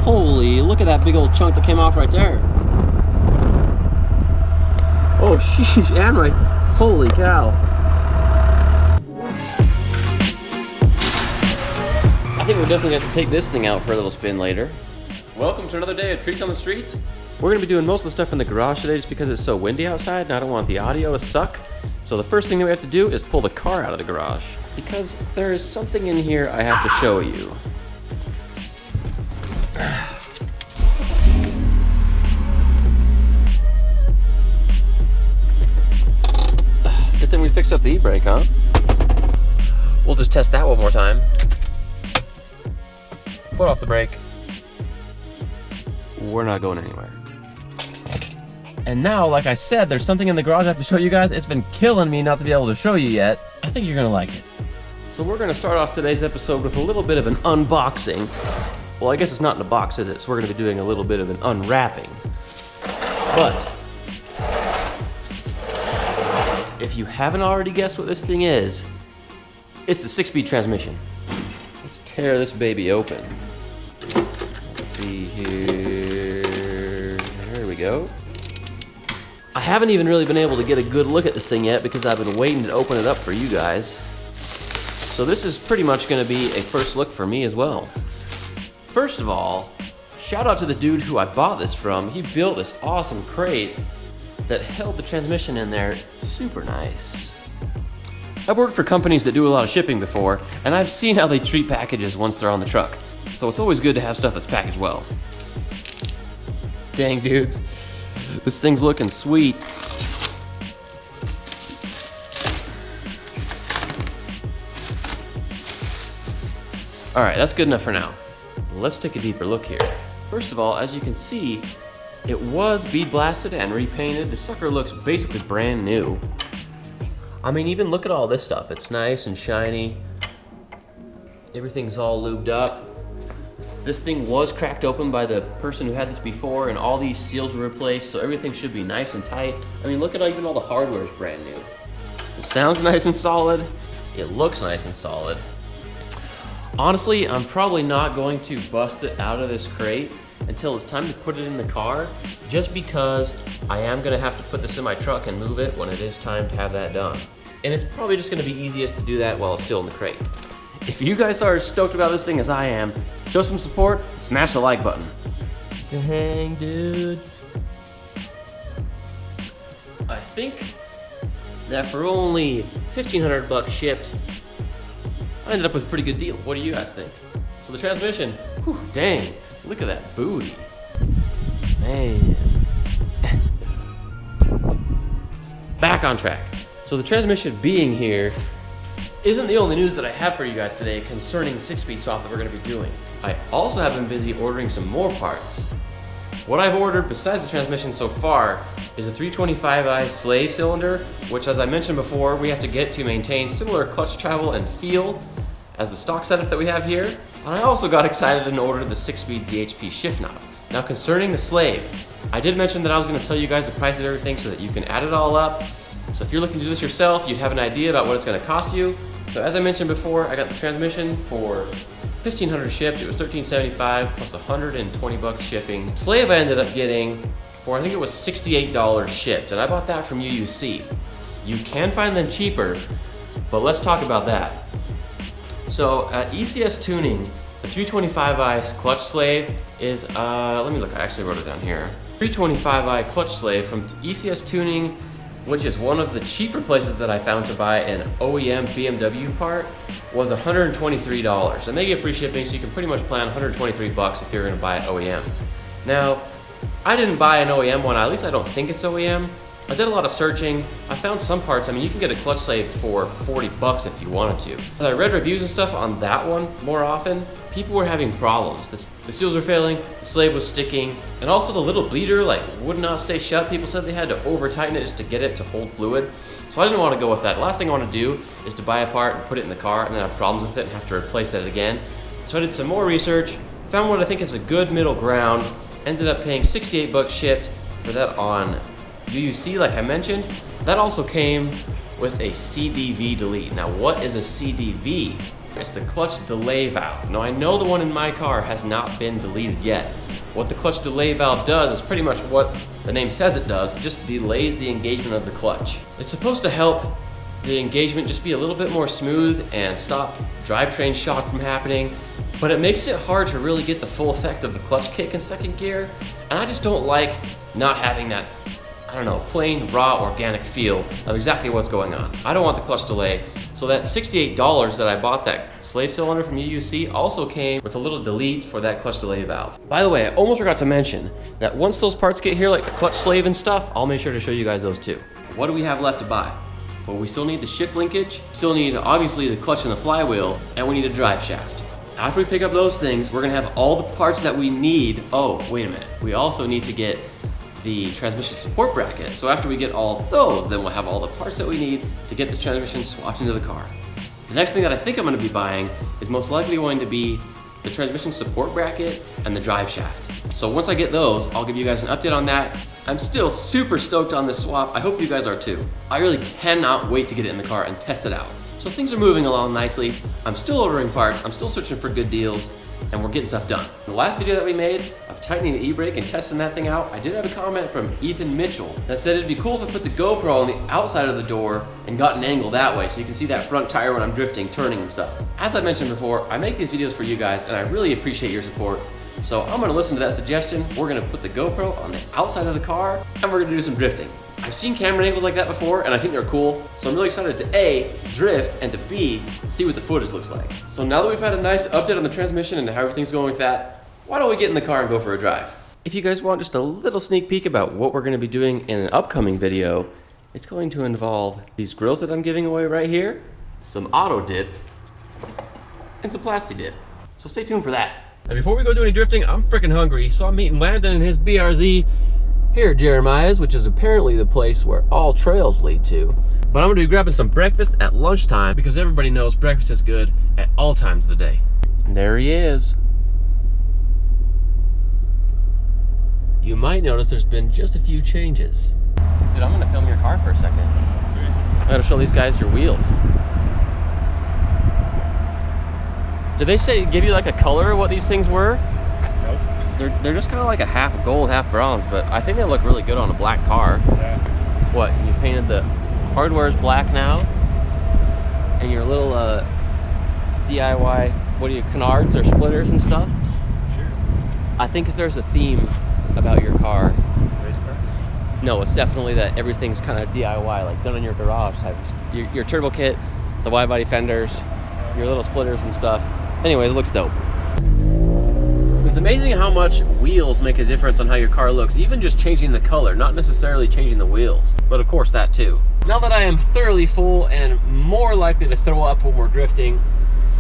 Holy, look at that big old chunk that came off right there. Oh, sheesh, and right. Holy cow. I think we'll definitely have to take this thing out for a little spin later. Welcome to another day of Treats on the Streets. We're gonna be doing most of the stuff in the garage today just because it's so windy outside and I don't want the audio to suck. So the first thing that we have to do is pull the car out of the garage because there is something in here I have to show you. Good thing we fixed up the E-brake, huh? We'll just test that one more time. Put off the brake. We're not going anywhere. And now, like I said, there's something in the garage I have to show you guys. It's been killing me not to be able to show you yet. I think you're gonna like it. So we're gonna start off today's episode with a little bit of an unboxing. Well, I guess it's not in a box, is it? So we're gonna be doing a little bit of an unwrapping. But if you haven't already guessed what this thing is, it's the 6-speed transmission. Let's tear this baby open. Let's see here. There we go. I haven't even really been able to get a good look at this thing yet because I've been waiting to open it up for you guys. So this is pretty much gonna be a first look for me as well. First of all, shout out to the dude who I bought this from. He built this awesome crate that held the transmission in there super nice. I've worked for companies that do a lot of shipping before, and I've seen how they treat packages once they're on the truck. So it's always good to have stuff that's packaged well. Dang dudes, this thing's looking sweet. All right, that's good enough for now. Let's take a deeper look here. First of all, as you can see, it was bead blasted and repainted. The sucker looks basically brand new. I mean, even look at all this stuff. It's nice and shiny. Everything's all lubed up. This thing was cracked open by the person who had this before and all these seals were replaced, so everything should be nice and tight. I mean, look at even all the hardware is brand new. It sounds nice and solid. It looks nice and solid. Honestly, I'm probably not going to bust it out of this crate until it's time to put it in the car, just because I am gonna have to put this in my truck and move it when it is time to have that done. And it's probably just gonna be easiest to do that while it's still in the crate. If you guys are as stoked about this thing as I am, show some support, smash the like button. Dang dudes. I think that for only 1,500 bucks shipped, I ended up with a pretty good deal. What do you guys think? So the transmission, whew, dang, look at that booty. Man. Back on track. So the transmission being here isn't the only news that I have for you guys today concerning the 6-speed swap that we're gonna be doing. I also have been busy ordering some more parts. What I've ordered besides the transmission so far is a 325i slave cylinder, which as I mentioned before, we have to get to maintain similar clutch travel and feel as the stock setup that we have here. And I also got excited and ordered the 6-speed ZHP shift knob. Now concerning the slave, I did mention that I was gonna tell you guys the price of everything so that you can add it all up. So if you're looking to do this yourself, you'd have an idea about what it's gonna cost you. So as I mentioned before, I got the transmission for $1,500 shipped. It was $1,375 plus 120 bucks shipping. Slave I ended up getting for, I think it was $68 shipped, and I bought that from UUC. You can find them cheaper, but let's talk about that. So at ECS Tuning, the 325i clutch slave is, let me look, I actually wrote it down here. 325i clutch slave from ECS Tuning, which is one of the cheaper places that I found to buy an OEM BMW part, was $123. And they give free shipping, so you can pretty much plan 123 bucks if you're gonna buy an OEM. Now, I didn't buy an OEM one, at least I don't think it's OEM. I did a lot of searching. I found some parts, I mean, you can get a clutch slave for 40 bucks if you wanted to. As I read reviews and stuff on that one more often, people were having problems. The seals were failing, the slave was sticking, and also the little bleeder would not stay shut. People said they had to over tighten it just to get it to hold fluid. So I didn't want to go with that. The last thing I want to do is to buy a part and put it in the car and then have problems with it and have to replace it again. So I did some more research, found what I think is a good middle ground, ended up paying 68 bucks shipped for that on UUC, like I mentioned. That also came with a CDV delete. Now, what is a CDV? It's the clutch delay valve. Now I know the one in my car has not been deleted yet. What the clutch delay valve does is pretty much what the name says it does. It just delays the engagement of the clutch. It's supposed to help the engagement just be a little bit more smooth and stop drivetrain shock from happening, but it makes it hard to really get the full effect of the clutch kick in second gear, and I just don't like not having that, I don't know, plain, raw, organic feel of exactly what's going on. I don't want the clutch delay, so that $68 that I bought that slave cylinder from UUC also came with a little delete for that clutch delay valve. By the way, I almost forgot to mention that once those parts get here, like the clutch slave and stuff, I'll make sure to show you guys those too. What do we have left to buy? Well, we still need the shift linkage, still need obviously the clutch and the flywheel, and we need a drive shaft. After we pick up those things, we're gonna have all the parts that we need. Oh, wait a minute. We also need to get the transmission support bracket. So after we get all those, then we'll have all the parts that we need to get this transmission swapped into the car. The next thing that I think I'm gonna be buying is most likely going to be the transmission support bracket and the drive shaft. So once I get those, I'll give you guys an update on that. I'm still super stoked on this swap. I hope you guys are too. I really cannot wait to get it in the car and test it out. So things are moving along nicely. I'm still ordering parts, I'm still searching for good deals, and we're getting stuff done. The last video that we made of tightening the E-brake and testing that thing out, I did have a comment from Ethan Mitchell that said it'd be cool if I put the GoPro on the outside of the door and got an angle that way so you can see that front tire when I'm drifting, turning and stuff. As I mentioned before, I make these videos for you guys and I really appreciate your support. So I'm gonna listen to that suggestion. We're gonna put the GoPro on the outside of the car and we're gonna do some drifting. I've seen camera angles like that before and I think they're cool. So I'm really excited to A, drift, and to B, see what the footage looks like. So now that we've had a nice update on the transmission and how everything's going with that, why don't we get in the car and go for a drive? If you guys want just a little sneak peek about what we're gonna be doing in an upcoming video, it's going to involve these grills that I'm giving away right here, some auto dip, and some plasti dip. So stay tuned for that. And before we go do any drifting, I'm freaking hungry, so I'm meeting Landon and his BRZ here at Jeremiah's, which is apparently the place where all trails lead to. But I'm gonna be grabbing some breakfast at lunchtime because everybody knows breakfast is good at all times of the day. And there he is. You might notice there's been just a few changes. Dude, I'm gonna film your car for a second. I gotta show these guys your wheels. Did they say, give you like a color of what these things were? Nope. They're just kind of like a half gold, half bronze, but I think they look really good on a black car. Yeah. What, you painted the hardware's black now? And your little DIY, what are you, canards or splitters and stuff? Sure. I think if there's a theme about your car, race car? No, it's definitely that everything's kind of DIY, like done in your garage type. Your turbo kit, the wide body fenders, your little splitters and stuff. Anyway, it looks dope. It's amazing how much wheels make a difference on how your car looks, even just changing the color, not necessarily changing the wheels, but of course that too. Now that I am thoroughly full and more likely to throw up when we're drifting,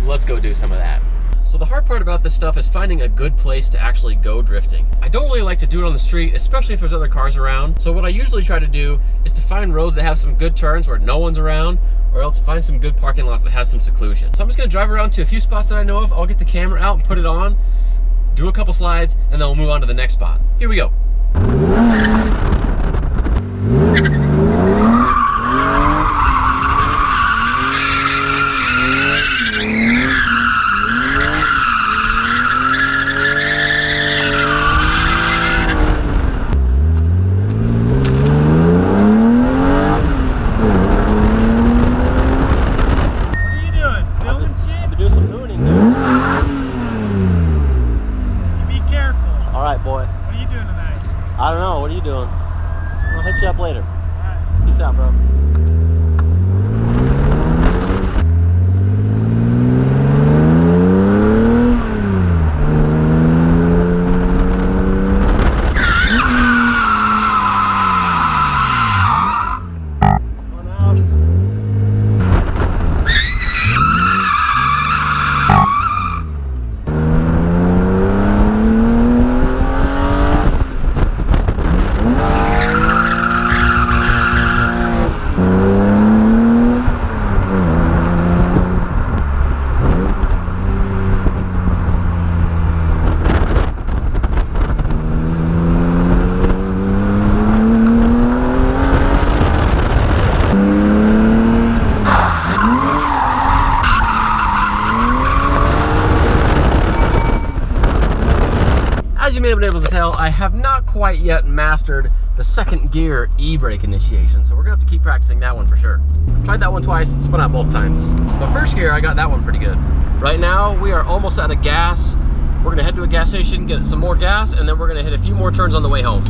let's go do some of that. So the hard part about this stuff is finding a good place to actually go drifting. I don't really like to do it on the street, especially if there's other cars around. So what I usually try to do is to find roads that have some good turns where no one's around, or else find some good parking lots that have some seclusion. So I'm just gonna drive around to a few spots that I know of. I'll get the camera out and put it on, do a couple slides, and then we'll move on to the next spot. Here we go. I don't know, what are you doing? I'll hit you up later. Alright. Peace out, bro. As you may have been able to tell, I have not quite yet mastered the second gear E-brake initiation, so we're gonna have to keep practicing that one for sure. Tried that one twice, spun out both times. But first gear, I got that one pretty good. Right now, we are almost out of gas. We're gonna head to a gas station, get some more gas, and then we're gonna hit a few more turns on the way home.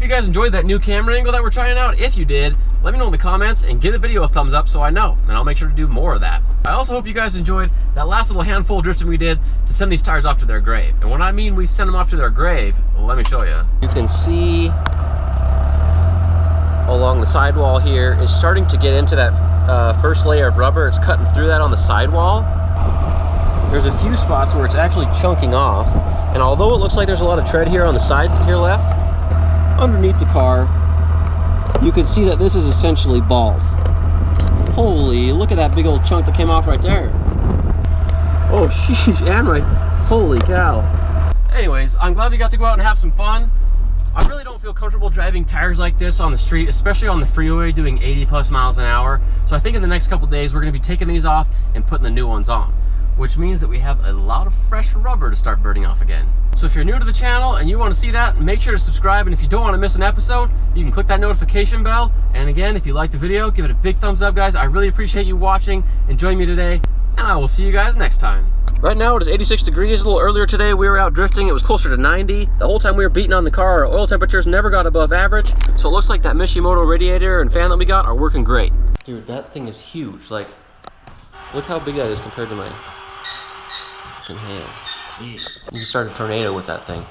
You guys enjoyed that new camera angle that we're trying out. If you did, let me know in the comments and give the video a thumbs up so I know, and I'll make sure to do more of that. I also hope you guys enjoyed that last little handful of drifting we did to send these tires off to their grave. And when I mean we send them off to their grave, well, let me show you. You can see along the sidewall here, it's starting to get into that first layer of rubber. It's cutting through that on the sidewall. There's a few spots where it's actually chunking off, and although it looks like there's a lot of tread here on the side here left, underneath the car, you can see that this is essentially bald. Holy, look at that big old chunk that came off right there. Oh, sheesh, and right, holy cow. Anyways, I'm glad we got to go out and have some fun. I really don't feel comfortable driving tires like this on the street, especially on the freeway doing 80+ miles an hour. So I think in the next couple days, we're gonna be taking these off and putting the new ones on, which means that we have a lot of fresh rubber to start burning off again. So if you're new to the channel and you want to see that, make sure to subscribe, and if you don't want to miss an episode, you can click that notification bell. And again, if you liked the video, give it a big thumbs up, guys. I really appreciate you watching and joining me today, and I will see you guys next time. Right now it is 86 degrees. A little earlier today we were out drifting, it was closer to 90. The whole time we were beating on the car, our oil temperatures never got above average, so it looks like that Mishimoto radiator and fan that we got are working great. Dude, that thing is huge. Like, look how big that is compared to my hand. You can start a tornado with that thing.